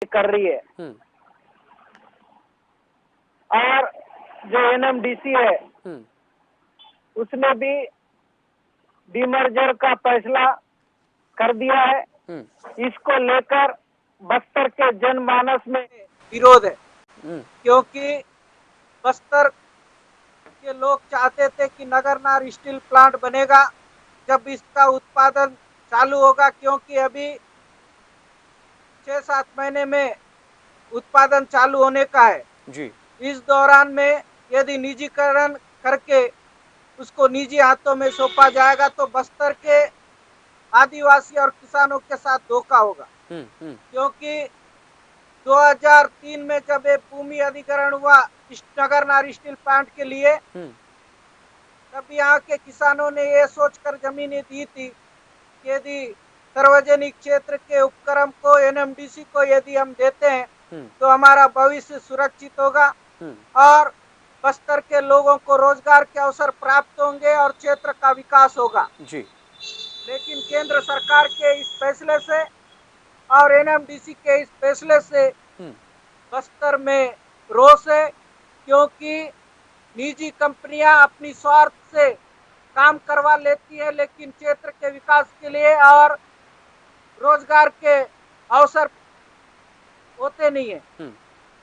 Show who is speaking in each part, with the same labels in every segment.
Speaker 1: कर रही है। और जो एनएमडीसी है उसने भी डीमर्जर का फैसला कर दिया है। इसको लेकर बस्तर के जनमानस में विरोध है, क्योंकि बस्तर के लोग चाहते थे कि नगरनार स्टील प्लांट बनेगा जब इसका उत्पादन चालू होगा, क्योंकि अभी 6-7 महीने में उत्पादन चालू होने का है जी। इस दौरान में यदि निजीकरण करके उसको निजी हाथों में सौंपा जाएगा तो बस्तर के आदिवासी और किसानों के साथ धोखा होगा। क्योंकि 2003 में जब ये भूमि अधिग्रहण हुआ नगरनार स्टील प्लांट के लिए, तब यहाँ के किसानों ने ये सोचकर जमीनें दी थी कि यदि सार्वजनिक क्षेत्र के उपक्रम को एनएमडीसी को यदि हम देते हैं तो हमारा भविष्य सुरक्षित होगा और बस्तर के लोगों को रोजगार के अवसर प्राप्त होंगे और क्षेत्र का विकास होगा जी। लेकिन केंद्र सरकार के इस फैसले से और एनएमडीसी के इस फैसले से बस्तर में रोष है, क्योंकि निजी कंपनियां अपनी स्वार्थ से काम करवा लेती है लेकिन क्षेत्र के विकास के लिए और रोजगार के अवसर होते नहीं है।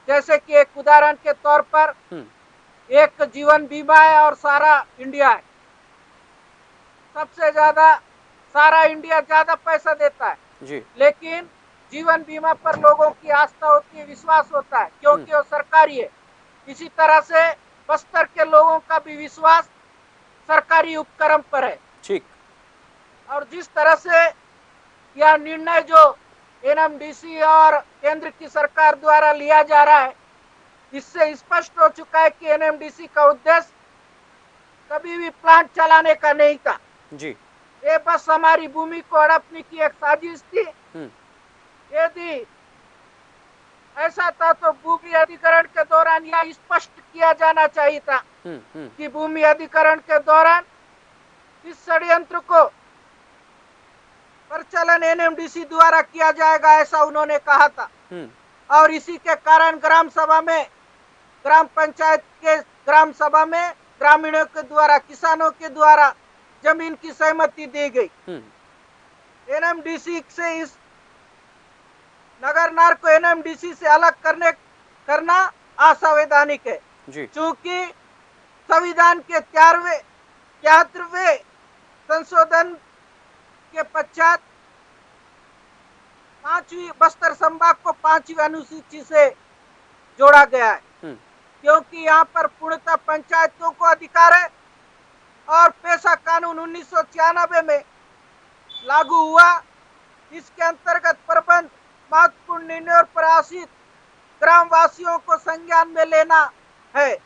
Speaker 1: जैसे कि एक उदाहरण के तौर पर एक जीवन बीमा है और सारा इंडिया है। सबसे ज्यादा सारा इंडिया ज्यादा पैसा देता है जी। लेकिन जीवन बीमा पर लोगों की आस्था होती है, विश्वास होता है, क्योंकि वो सरकारी है। इसी तरह से बस्तर के लोगों का भी विश्वास सरकारी उपक्रम पर है ठीक। और जिस तरह से यह निर्णय जो एनएमडीसी और केंद्र की सरकार द्वारा लिया जा रहा है, इससे स्पष्ट हो चुका है कि एनएमडीसी का उद्देश्य कभी भी प्लांट चलाने का नहीं था जी। ये बस हमारी भूमि को हड़पने की एक साजिश थी। यदि ऐसा था तो भूमि अधिग्रहण के दौरान यह स्पष्ट किया जाना चाहिए था कि भूमि अधिग्रहण के दौरान इस षड्यंत्र को प्रचलन एनएमडीसी द्वारा किया जाएगा, ऐसा उन्होंने कहा था। और इसी के कारण ग्राम पंचायत के ग्राम सभा में ग्रामीणों के द्वारा, किसानों के द्वारा जमीन की सहमति दी गई। एनएमडीसी से इस नगरनार को एनएमडीसी से अलग करना असंवैधानिक है, क्योंकि संविधान के 73वें संशोधन के पश्चात 5वीं बस्तर संभाग को 5वीं अनुसूची से जोड़ा गया है, क्योंकि यहाँ पर पूर्णतः पंचायतों को अधिकार है और पेशा कानून 1996 में लागू हुआ। इसके अंतर्गत प्रबंध महत्वपूर्ण निर्णयों पर आश्रित ग्रामवासियों को संज्ञान में लेना है,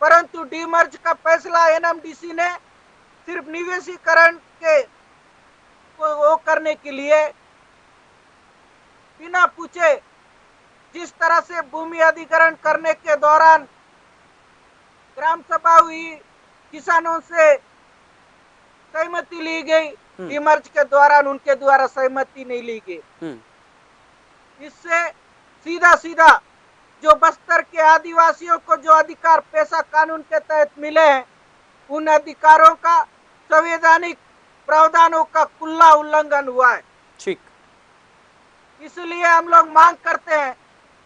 Speaker 1: परंतु डीमर्ज का फैसला एनएमडीसी ने सिर्फ निवेशीकरण के वो करने के लिए बिना पूछे, जिस तरह से भूमि अधिग्रहण करने के दौरान ग्राम सभा हुई, किसानों से सहमति ली गई, डीमर्ज के दौरान उनके द्वारा सहमति नहीं ली गई। इससे सीधा जो बस्तर के आदिवासियों को जो अधिकार पेशा कानून के तहत मिले हैं, उन अधिकारों का संवैधानिक प्रावधानों का खुला उल्लंघन हुआ है ठीक। इसलिए हम लोग मांग करते हैं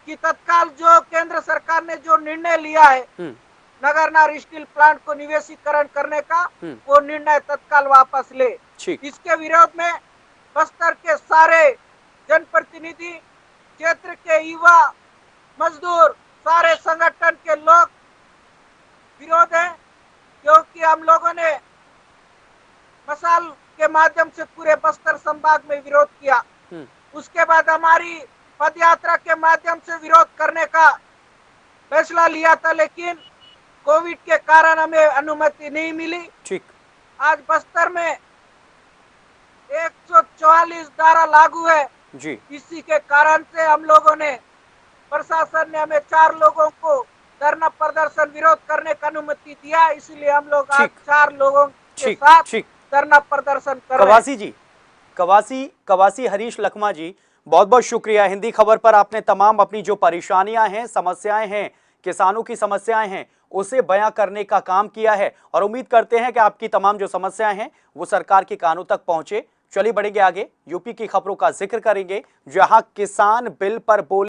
Speaker 1: कि तत्काल जो केंद्र सरकार ने जो निर्णय लिया है नगरनार स्टील प्लांट को निवेशीकरण करने का, वो निर्णय तत्काल वापस ले। इसके विरोध में बस्तर के सारे जनप्रतिनिधि, क्षेत्र के युवा, मजदूर, सारे संगठन के लोग विरोध है, क्योंकि हम लोगों ने मशाल के माध्यम से पूरे बस्तर संभाग में विरोध किया। उसके बाद हमारी पदयात्रा के माध्यम से विरोध करने का फैसला लिया था, लेकिन कोविड के कारण हमें अनुमति नहीं मिली ठीक। आज बस्तर में 144 धारा लागू है जी। इसी के कारण से हम लोगों ने, प्रशासन ने हमें 4 लोगों को धरना प्रदर्शन विरोध करने का अनुमति दिया, इसलिए हम लोग आज 4 लोगों के साथ धरना प्रदर्शन कर रहे हैं।
Speaker 2: कवासी हरीश लखमा जी, बहुत बहुत शुक्रिया। हिंदी खबर पर आपने तमाम अपनी जो परेशानियां हैं, समस्याएं हैं, किसानों की समस्याएं हैं, उसे बयां करने का काम किया है और उम्मीद करते हैं कि आपकी तमाम जो समस्याएं हैं वो सरकार के कानों तक पहुंचे। चलिए बढ़ेंगे आगे, यूपी की खबरों का जिक्र करेंगे जहां किसान बिल पर बोले